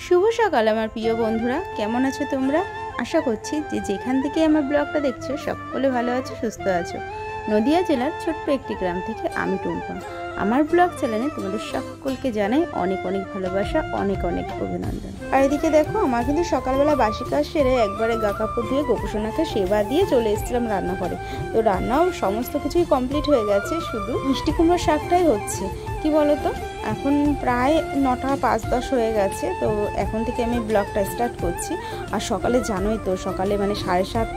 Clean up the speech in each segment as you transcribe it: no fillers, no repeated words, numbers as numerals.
শুভ সকাল আমার প্রিয় বন্ধুরা, কেমন আছো তোমরা? আশা করছি যে যেখান থেকে আমার ব্লগটা দেখছো সকলে ভালো আছো, সুস্থ আছো। নদিয়া জেলার ছোট্ট একটি গ্রাম থেকে আমি টুম্পা। আমার ব্লগ চ্যানেলে তোমাদের সকলকে জানাই অনেক অনেক ভালোবাসা, অনেক অনেক অভিনন্দন। আর এদিকে দেখো, আমার কিন্তু সকালবেলা বাসি কাজ সেরে একবারে গা কাপড় ধুয়ে গোপুসোনাকে সেবা দিয়ে চলে এসেছিলাম রান্নাঘরে। তো রান্নাও সমস্ত কিছুই কমপ্লিট হয়ে গেছে, শুধু মিষ্টি কুমড়োর শাকটাই হচ্ছে। কি বলো তো, এখন প্রায় 9টা 5-10 হয়ে গেছে। তো এখন থেকে আমি ব্লগটা স্টার্ট করছি। আর সকালে জানোই তো, সকালে মানে 7:30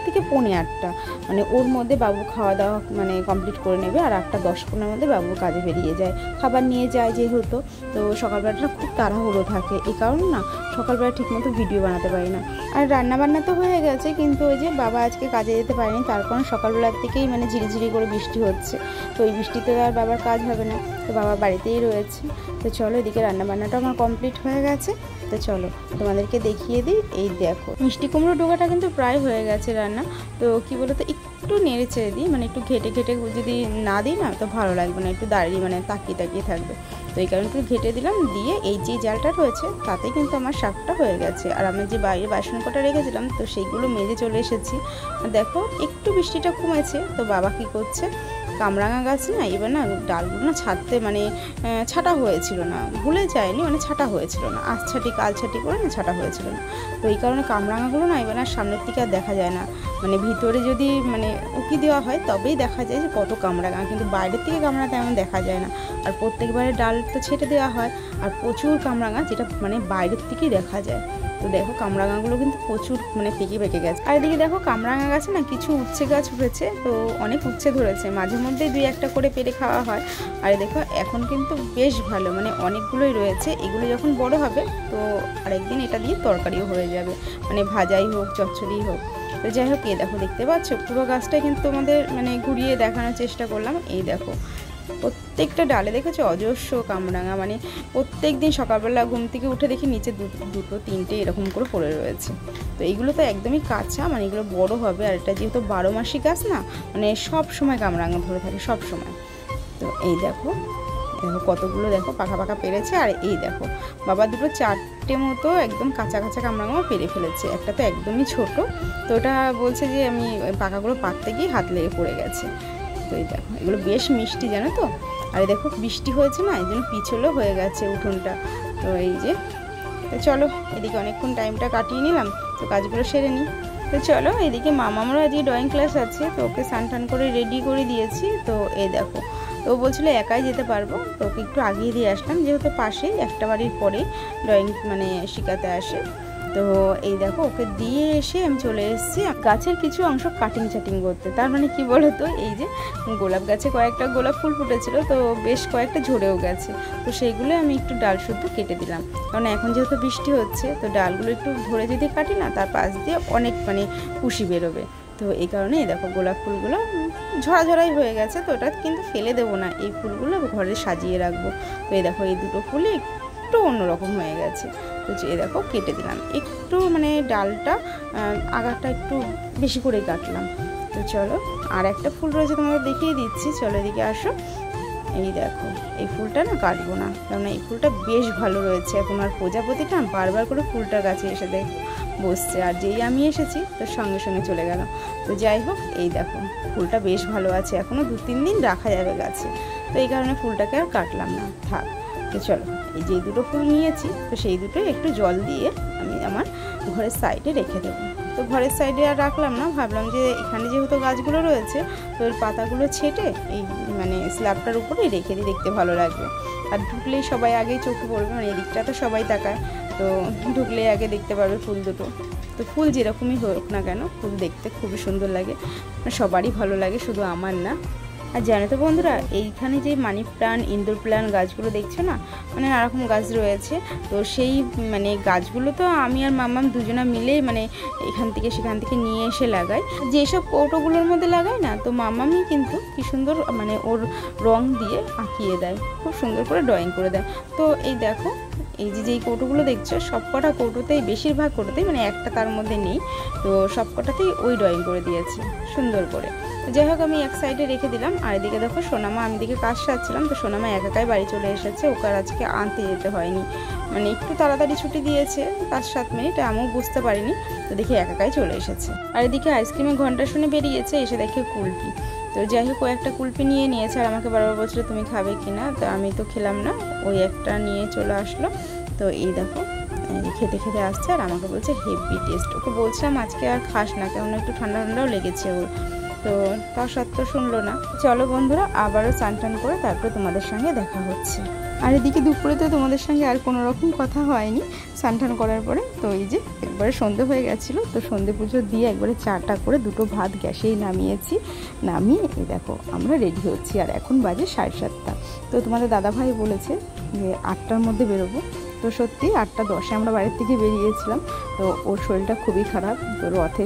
থেকে 8:45, মানে ওর মধ্যে বাবু খাওয়া দাওয়া মানে কমপ্লিট করে নেবে। আর 8:10-15 মধ্যে বাবু কাজে বেরিয়ে যায়, খাবার নিয়ে যায় যেহেতু। তো সকালবেলাটা খুব তাড়াহুড়ো থাকে, এই কারণে না সকালবেলা ঠিকমতো ভিডিও বানাতে পারি না। আর রান্নাবান্না তো হয়ে গেছে, কিন্তু ওই যে বাবা আজকে কাজে যেতে পারেনি, তার কারণ সকালবেলার থেকেই মানে ঝিরিঝিরি করে বৃষ্টি হচ্ছে। তো এই বৃষ্টিতে আর বাবার কাজ হবে না, তো বাবা বাড়িতেই রয়েছে। তো চলো, এদিকে রান্নাবান্নাটা আমার কমপ্লিট হয়ে গেছে। তো চলো তোমাদেরকে দেখিয়ে দিই। এই দেখো, মিষ্টি কুমড়ো ডোকাটা কিন্তু প্রায় হয়ে গেছে রান্না। তো কি বলতো, একটু নেড়ে চেড়ে দিই, মানে একটু ঘেটে ঘেটে যদি না দিই না তো ভালো লাগবে না, একটু দাঁড়িয়ে মানে তাকিয়ে তাকিয়ে থাকবে। তো এই কারণে একটু ঘেটে দিলাম, দিয়ে এই যে জালটা রয়েছে তাতে কিন্তু আমার শাকটা হয়ে গেছে। আর আমি যে বাইরে বাসন কটা রেখেছিলাম তো সেইগুলো মেজে চলে এসেছি। দেখো একটু বৃষ্টিটা কমেছে। তো বাবা কি করছে, কামরাঙা গাছ না এবার না ডালগুলো না ছাড়তে মানে ছাটা হয়েছিল না, ভুলে যায়নি, মানে ছাটা হয়েছিল না, আছাটি কালছাটি করে না ছাটা হয়েছিল না। তো এই কারণে কামরাঙাগুলো না এবার না সামনের দিকে আর দেখা যায় না, মানে ভিতরে যদি মানে উকি দেওয়া হয় তবেই দেখা যায় যে কত কামরাঙা, কিন্তু বাইরের থেকে কামরাঙা তেমন দেখা যায় না। আর প্রত্যেকবারে ডাল তো ছেটে দেওয়া হয়, আর প্রচুর কামরাঙা যেটা মানে বাইরের থেকেই দেখা যায়। তো দেখো কামরাঙাগুলো কিন্তু প্রচুর মানে পেকে পেকে গেছে। আর এদিকে দেখো কামরাঙা গাছে না কিছু উচ্ছে গাছ উঠেছে, তো অনেক উচ্ছে ধরেছে, মাঝে মধ্যে 2-1টা করে পেরে খাওয়া হয়। আর দেখো এখন কিন্তু বেশ ভালো, মানে অনেকগুলোই রয়েছে। এগুলো যখন বড় হবে তো আরেকদিন এটা দিয়ে তরকারিও হয়ে যাবে, মানে ভাজাই হোক চচ্চড়ি হোক। তো যাই হোক, এই দেখো দেখতে পাচ্ছ পুরো গাছটা কিন্তু তোমাদের মানে ঘুরিয়ে দেখানোর চেষ্টা করলাম। এই দেখো প্রত্যেকটা ডালে দেখেছো অজস্র কামরাঙা, মানে প্রত্যেক দিন সকালবেলা ঘুম থেকে উঠে দেখি নিচে দুটো 3টে এরকম করে পড়ে রয়েছে। তো এইগুলো তো একদমই কাঁচা, মানে এগুলো বড় হবে। আর এটা যেহেতু 12 মাসি গাছ না, মানে সব সময় কামরাঙা ধরে থাকে সব সময়। তো এই দেখো কতগুলো দেখো পাকা পাকা পেরেছে। আর এই দেখো বাবা দুটো 4টে মতো একদম কাঁচা কাঁচা কামরাঙা পেরে ফেলেছে। একটা তো একদমই ছোট, তো ওটা বলছে যে আমি পাকাগুলো পাকতে গিয়ে হাত লেগে পড়ে গেছে। তো এই দেখো এগুলো বেশ মিষ্টি জানো তো। আর দেখো বৃষ্টি হয়েছে না, এই জন্য পিছলও হয়ে গেছে উঠোনটা। তো এই যে, তো চলো এদিকে অনেকক্ষণ টাইমটা কাটিয়ে নিলাম, তো কাজগুলো সেরে নিই। তো চলো এদিকে মামারও আজকে ড্রয়িং ক্লাস আছে, তো ওকে স্নান টান করে রেডি করে দিয়েছি। তো এই দেখো, তো ও বলছিল একাই যেতে পারবো, তো ওকে একটু আগিয়ে দিয়ে আসলাম, যেহেতু পাশেই একটা বাড়ির পরে ড্রয়িং মানে শেখাতে আসে। তো এই দেখো ওকে দিয়ে এসে আমি চলে এসেছি গাছের কিছু অংশ কাটিং করতে। তার মানে কি বলতো, এই যে গোলাপ গাছে কয়েকটা গোলাপ ফুল ফুটেছিল, তো বেশ কয়েকটা ঝরেও গেছে। তো সেইগুলো আমি একটু ডাল শুদ্ধ কেটে দিলাম, কারণ এখন যেহেতু বৃষ্টি হচ্ছে তো ডালগুলো একটু ধরে যদি কাটি না তার পাশ দিয়ে অনেক মানে কুশি বেরোবে। তো এই কারণে এই দেখো গোলাপ ফুলগুলো ঝরাই হয়ে গেছে, তো ওটা কিন্তু ফেলে দেবো না, এই ফুলগুলো ঘরে সাজিয়ে রাখবো। তো এই দেখো এই দুটো ফুলই একটু অন্যরকম হয়ে গেছে। তো এই দেখো কেটে দিলাম একটু, মানে ডালটা আগারটা একটু বেশি করে কাটলাম। তো চলো আর একটা ফুল রয়েছে তোমাদের দেখিয়ে দিচ্ছি, চলো এদিকে আসো। এই দেখো এই ফুলটা না কাটবো না, কারণ এই ফুলটা বেশ ভালো রয়েছে। এখন আর প্রজাপতিটা বারবার করে ফুলটার কাছে এসে বসছে, আর যেই আমি এসেছি তো সঙ্গে সঙ্গে চলে গেল। তো যাই হোক এই দেখো ফুলটা বেশ ভালো আছে, এখনও 2-3 দিন রাখা যাবে গাছে। তো এই কারণে ফুলটাকে আর কাটলাম না, থাক। তো চলো এই যে দুটো ফুল নিয়েছি, তো সেই দুটোই একটু জল দিয়ে আমি আমার ঘরের সাইডে রেখে দেবো। তো ঘরের সাইডে আর রাখলাম না, ভাবলাম যে এখানে যেহেতু গাছগুলো রয়েছে তো এর পাতাগুলো ছেটে এই মানে স্ল্যাবটার উপরেই রেখে দিই, দেখতে ভালো লাগবে। আর ঢুকলেই সবাই আগেই চোখে পড়বে, মানে এদিকটা তো সবাই তাকায়, তো ঢুকলেই আগে দেখতে পারবে ফুল দুটো। তো ফুল যেরকমই হোক না কেন, ফুল দেখতে খুবই সুন্দর লাগে, সবারই ভালো লাগে, শুধু আমার না। আর জানো তো বন্ধুরা, এইখানে যে মানি প্লান্ট, ইনডোর প্লান্ট গাছগুলো দেখছো না, মানে নানারকম গাছ রয়েছে। তো সেই মানে গাছগুলো তো আমি আর মাম্মাম দুজনা মিলেই মানে এখান থেকে সেখান থেকে নিয়ে এসে লাগাই। যেসব কৌটোগুলোর মধ্যে লাগাই না, তো মাম্মামই কিন্তু কি সুন্দর মানে ওর রং দিয়ে আঁকিয়ে দেয়, খুব সুন্দর করে ড্রয়িং করে দেয়। তো এই দেখো এই যে যেই কৌটোগুলো দেখছো সবকটা কৌটোতেই, বেশিরভাগ কৌটোতেই, মানে একটা তার মধ্যে নেই, তো সবকটাতেই ওই ড্রয়িং করে দিয়েছি সুন্দর করে। যাই হোক আমি এক সাইডে রেখে দিলাম। আর এদিকে দেখো সোনামা, আমি দিকে কাজ সারছিলাম, তো সোনামা একাই বাড়ি চলে এসেছে, ওকে আর আজকে আনতে যেতে হয়নি, মানে একটু তাড়াতাড়ি ছুটি দিয়েছে 5-7 মিনিট, আমিও বুঝতে পারিনি, তো দেখি একাই চলে এসেছে। আর এদিকে আইসক্রিমের ঘন্টা শুনে বেরিয়েছে, এসে দেখে কুলপি, তো যাই হোক ও একটা কুলপি নিয়ে নিয়েছে, আর আমাকে বারবার বলছিল তুমি খাবে কি না, তো আমি তো খেলাম না, ওই একটা নিয়ে চলে আসলো। তো এই দেখো খেতে খেতে আসছে আর আমাকে বলছে হেভি টেস্ট। ওকে বলছিলাম আজকে আর খাস না, কেমন একটু ঠান্ডা ঠান্ডাও লেগেছে ওর, তো তার সত্ত্বেও শুনলো না। চলো বন্ধুরা, আবারও স্নান টান করে তারপরে তোমাদের সঙ্গে দেখা হচ্ছে। আর এদিকে দুপুরে তো তোমাদের সঙ্গে আর কোনো রকম কথা হয়নি স্নান টান করার পরে। তো এই যে একবারে সন্ধে হয়ে গেছিলো, তো সন্ধে পুজো দিয়ে একবারে চাটা করে 2টো ভাত গ্যাসেই নামিয়েছি, নামিয়ে এই দেখো আমরা রেডি হচ্ছি। আর এখন বাজে 7:30। তো তোমাদের দাদাভাই বলেছে যে 8টার মধ্যে বেরোবো, তো সত্যি 8:10 আমরা বাড়ির থেকে বেরিয়েছিলাম। তো ওর শরীরটা খুবই খারাপ, তো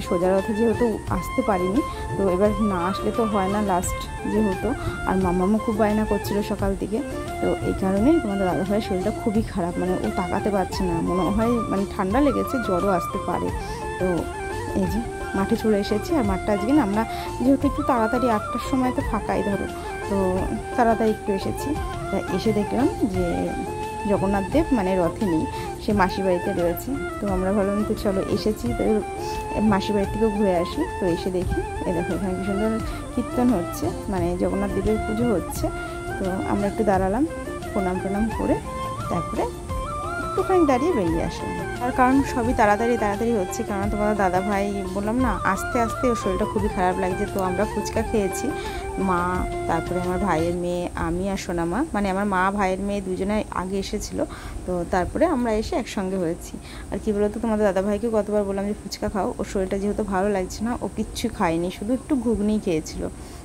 সোজা রথে যেহেতু আসতে পারিনি, তো এবার না আসলে তো হয় না, লাস্ট যেহেতু। আর মামামও খুব বায়না করছিল সকাল থেকে, তো এই কারণেই তোমাদের দাদাভাইয়ের শরীরটা খুবই খারাপ, মানে ও তাকাতে পারছে না, মনে হয় মানে ঠান্ডা লেগেছে, জ্বরও আসতে পারে। তো এই যে মাঠে চলে এসেছি। আর মাঠটা আজকে না আমরা যেহেতু একটু তাড়াতাড়ি 8টার সময় তো ফাঁকাই ধরো, তো তাড়াতাড়ি একটু এসেছি। তা এসে দেখলাম যে জগন্নাথ দেব মানে রথে নেই, সে মাসির বাড়িতে রয়েছে। তো আমরা ভাবলাম তো চলো এসেছি, তো মাসির বাড়ি থেকেও ঘুরে আসি। তো এসে দেখি এই দেখো এখানে কি সুন্দর কীর্তন হচ্ছে, মানে জগন্নাথ দেবের পুজো হচ্ছে। তো আমরা একটু দাঁড়ালাম, প্রণাম করে তারপরে একটুখানি দাঁড়িয়ে বেরিয়ে আসলাম। তার কারণ সবই তাড়াতাড়ি হচ্ছে, কারণ তোমাদের দাদাভাই বললাম না আস্তে আস্তে ওর শরীরটা খুবই খারাপ লাগছে। তো আমরা ফুচকা খেয়েছি, মা, তারপরে আমার ভাইয়ের মেয়ে, আমি আর সোনামা, মানে আমার মা ভাইয়ের মেয়ে দুজনে আগে এসেছিলো, তো তারপরে আমরা এসে একসঙ্গে হয়েছি। আর কি বলতো তোমাদের দাদাভাইকে কতবার বললাম যে ফুচকা খাও, ওর শরীরটা যেহেতু ভালো লাগছে না, ও কিচ্ছু খায়নি, শুধু একটু ঘুগনি খেয়েছিল,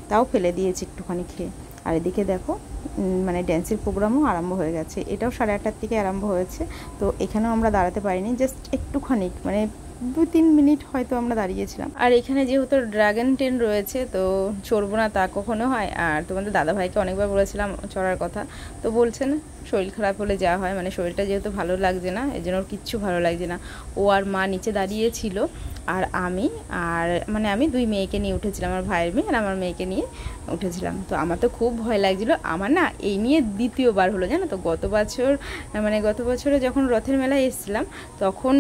তাও ফেলে দিয়েছি একটুখানি খেয়ে। আর এদিকে দেখো মানে ড্যান্সের প্রোগ্রামও আরম্ভ হয়ে গেছে, এটাও 8:30 থেকে আরম্ভ হয়েছে। তো এখানেও আমরা দাঁড়াতে পারিনি, জাস্ট একটুখানি মানে 2-3 মিনিট হয়তো আমরা দাঁড়িয়েছিলাম। আর এখানে যেহেতু ড্রাগন ট্রেন রয়েছে, তো চড়বো না তা কখনো হয়। আর তোমাদের দাদাভাইকে অনেকবার বলেছিলাম চড়ার কথা, তো বলছে না, শরীর খারাপ হলে যা হয়, মানে শরীরটা যেহেতু ভালো লাগছে না, এই জন্য ওর কিচ্ছু ভালো লাগছে না। ও আর মা নিচে দাঁড়িয়েছিল, আর আমি মানে আমি 2 মেয়েকে নিয়ে উঠেছিলাম, আমার ভাইয়ের মেয়ে আর আমার মেয়েকে নিয়ে উঠেছিলাম। তো আমার তো খুব ভয় লাগছিলো, আমার না এই নিয়ে দ্বিতীয়বার হলো জানো তো। গত বছরে যখন রথের মেলায় এসেছিলাম তখন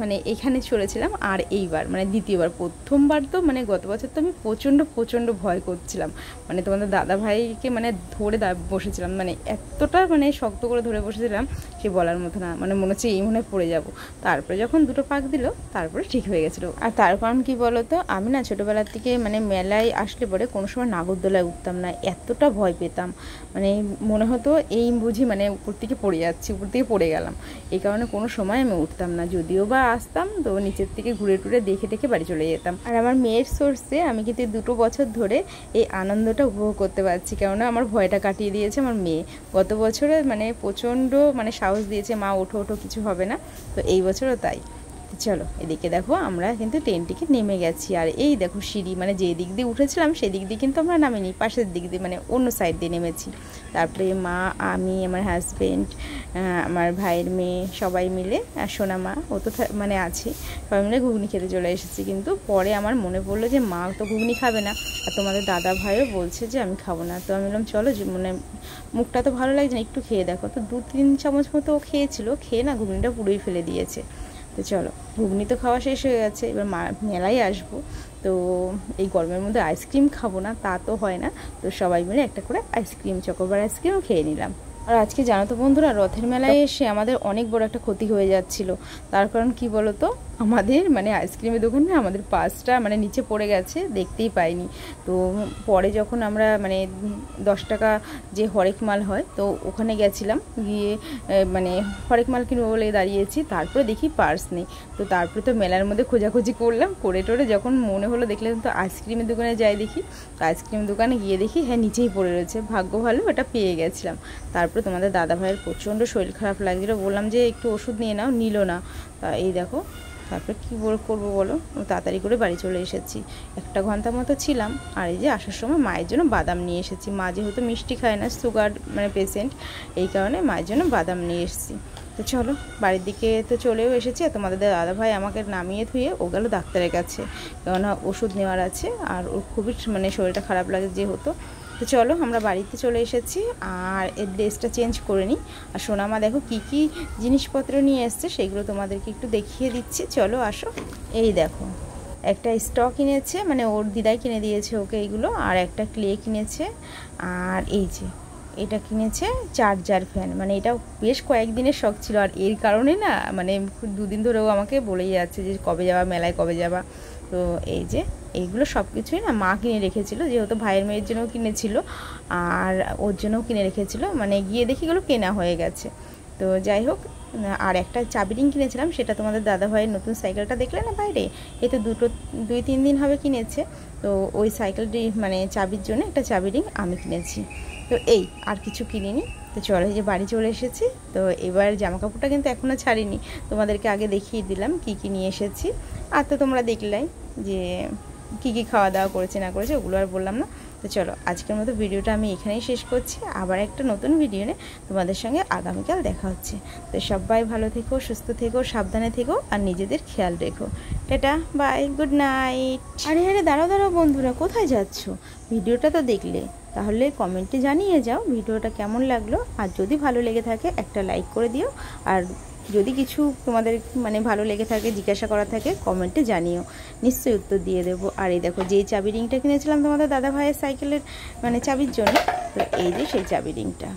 মানে এখানে চড়েছিলাম, আর এইবার মানে দ্বিতীয়বার। প্রথমবার তো মানে গত বছর তো আমি প্রচণ্ড ভয় করছিলাম, মানে তোমাদের দাদাভাইকে মানে ধরে বসেছিলাম, মানে এতটা মানে শক্ত করে ধরে বসেছিলাম সে বলার মতো না, মানে মনে হচ্ছে এই মনে পড়ে যাব। তারপরে যখন 2টো পাক দিল তারপরে ঠিক হয়ে গেছিলো। আর তার কারণ কী বলো তো, আমি না ছোটোবেলার থেকে মানে মেলায় আসলে পরে কোনো সময় নাগরদোলায় উঠতাম না, এতটা ভয় পেতাম, মানে মনে হতো এই বুঝি মানে উপর থেকে পড়ে যাচ্ছি, উপর থেকে পড়ে গেলাম, এই কারণে কোনো সময় আমি উঠতাম না। যদিও বা আসতাম তো নিচের থেকে ঘুরে টুরে দেখে বাড়ি চলে যেতাম। আর আমার মেয়ের সোর্সে আমি কিন্তু 2টো বছর ধরে এই আনন্দটা উপভোগ করতে পারছি, কেননা আমার ভয়টা কাটিয়ে দিয়েছে আমার মেয়ে। গত বছরে মানে প্রচণ্ড মানে সাহস দিয়েছে, মা ওঠো কিছু হবে না, তো এই বছরও তাই। চলো এদিকে দেখো আমরা কিন্তু ট্রেন থেকে নেমে গেছি। আর এই দেখো সিঁড়ি, মানে যে দিক দিয়ে উঠেছিলাম সেদিক দিয়ে কিন্তু আমরা নামিনি, পাশের দিক দিয়ে মানে অন্য সাইড দিয়ে নেমেছি। তারপরে মা, আমি, আমার হাজব্যান্ড, আমার ভাইয়ের মেয়ে সবাই মিলে, আর সোনামা ও তো মানে আছে, সবাই মিলে ঘুগনি খেতে চলে এসেছি। কিন্তু পরে আমার মনে পড়লো যে মা তো ঘুগনি খাবে না, আর তোমাদের দাদা ভাইও বলছে যে আমি খাবো না। তো আমি বললাম চলো, মানে মুখটা তো ভালো লাগছে না, একটু খেয়ে দেখো। তো 2-3 চামচ মতো ও খেয়েছিল, খেয়ে না ঘুগনিটা পুরোই ফেলে দিয়েছে। তো চলো ঘুগনি তো খাওয়া শেষ হয়ে গেছে, এবার মেলায় আসবো, তো এই গরমের মধ্যে আইসক্রিম খাবো না তা তো হয় না, তো সবাই মিলে একটা করে আইসক্রিম, চকোবার আইসক্রিমও খেয়ে নিলাম। আর আজকে জানো তো বন্ধুরা, রথের মেলায় এসে আমাদের অনেক বড় একটা ক্ষতি হয়ে যাচ্ছিল। তার কারণ কি বলো তো, আমাদের মানে আইসক্রিমের দোকানে আমাদের পার্সটা মানে নিচে পড়ে গেছে, দেখতেই পাইনি। তো পরে যখন আমরা মানে 10 টাকা যে হরেক মাল হয়, তো ওখানে গেছিলাম, গিয়ে মানে হরেক মাল কিনবো বলে দাঁড়িয়েছি, তারপরে দেখি পার্স নেই। তো তারপরে তো মেলার মধ্যে খোঁজাখুঁজি করলাম, করে টোরে যখন মনে হলো, দেখলাম তো আইসক্রিমের দোকানে যাই দেখি, তো আইসক্রিম দোকানে গিয়ে দেখি হ্যাঁ নিচেই পড়ে রয়েছে, ভাগ্য ভালো ওটা পেয়ে গেছিলাম। তারপরে তোমাদের দাদাভাইয়ের প্রচণ্ড শরীর খারাপ লাগছিলো, বললাম যে একটু ওষুধ নিয়ে নাও, নিল না। তা এই দেখো তারপরে কী করবো বলো, তাড়াতাড়ি করে বাড়ি চলে এসেছি। 1 ঘন্টা মতো ছিলাম। আর এই যে আসার সময় মায়ের জন্য বাদাম নিয়ে এসেছি, মা যেহেতু মিষ্টি খায় না, সুগার মানে পেশেন্ট, এই কারণে মায়ের জন্য বাদাম নিয়ে এসেছি। তো চলো বাড়ির দিকে তো চলেও এসেছি। তোমাদের দাদাভাই আমাকে নামিয়ে ধুয়ে ও গেল ডাক্তারের কাছে, কেননা ওষুধ নেওয়ার আছে, আর ওর খুবই মানে শরীরটা খারাপ লাগে যেহেতু। তো চলো আমরা বাড়িতে চলে এসেছি, আর এর ড্রেসটা চেঞ্জ করে নিই। আর সোনামা দেখো কি কি জিনিসপত্র নিয়ে এসছে সেগুলো তোমাদেরকে একটু দেখিয়ে দিচ্ছি, চলো আসো। এই দেখো একটা স্টক কিনেছে, মানে ওর দিদাই কিনে দিয়েছে ওকে এইগুলো, আর একটা ক্লে কিনেছে, আর এই যে এটা কিনেছে চার্জার ফ্যান। মানে এটা বেশ কয়েকদিনের শখ ছিল, আর এর কারণে না মানে 2 দিন ধরেও আমাকে বলেই যাচ্ছে যে কবে যাবা মেলায়, কবে যাবা। তো এই যে এইগুলো সব কিছুই না মা কিনে রেখেছিল, যেহেতু ভাইয়ের মেয়ের জন্যও কিনেছিল আর ওর জন্যও কিনে রেখেছিল, মানে গিয়ে দেখি এগুলো কেনা হয়ে গেছে। তো যাই হোক, আর একটা চাবি রিং কিনেছিলাম, সেটা তোমাদের দাদাভাইয়ের নতুন সাইকেলটা দেখলে না বাইরে, এ তো 2-3 দিন হবে কিনেছে। তো ওই সাইকেলটি মানে চাবির জন্য একটা চাবি রিং আমি কিনেছি। তো এই আর কিছু কিনিনি। তো চলো এই যে বাড়ি চলে এসেছি। তো এবার জামা কাপড়টা কিন্তু এখনও ছাড়িনি, তোমাদেরকে আগে দেখিয়ে দিলাম কী কী নিয়ে এসেছি। আর তো তোমরা দেখলাই যে কী কী খাওয়া দাওয়া করেছে না করেছে, ওগুলো আর বললাম না। তো চলো আজকের মতো ভিডিওটা আমি এখানেই শেষ করছি, আবার একটা নতুন ভিডিও নিয়ে তোমাদের সঙ্গে আগামীকাল দেখা হচ্ছে। তো সবাই ভালো থেকো, সুস্থ থেকো, সাবধানে থেকো, আর নিজেদের খেয়াল রেখো। Tata, bye, good night. আরে দাঁড়াও বন্ধুরা, কোথায় যাচ্ছ? ভিডিওটা তো দেখলে, তাহলে কমেন্টে জানিয়ে যাও ভিডিওটা কেমন লাগলো, আর যদি ভালো লেগে থাকে একটা লাইক করে দিও, আর যদি কিছু তোমাদের মানে ভালো লেগে থাকে জিজ্ঞাসা করা থাকে কমেন্টে জানিও, নিশ্চয়ই উত্তর দিয়ে দেবো। আর এই দেখো যেই চাবি রিংটা কিনেছিলাম তোমাদের দাদা ভাইয়ের সাইকেলের মানে চাবির জন্য, তো এই যে সেই চাবি রিংটা।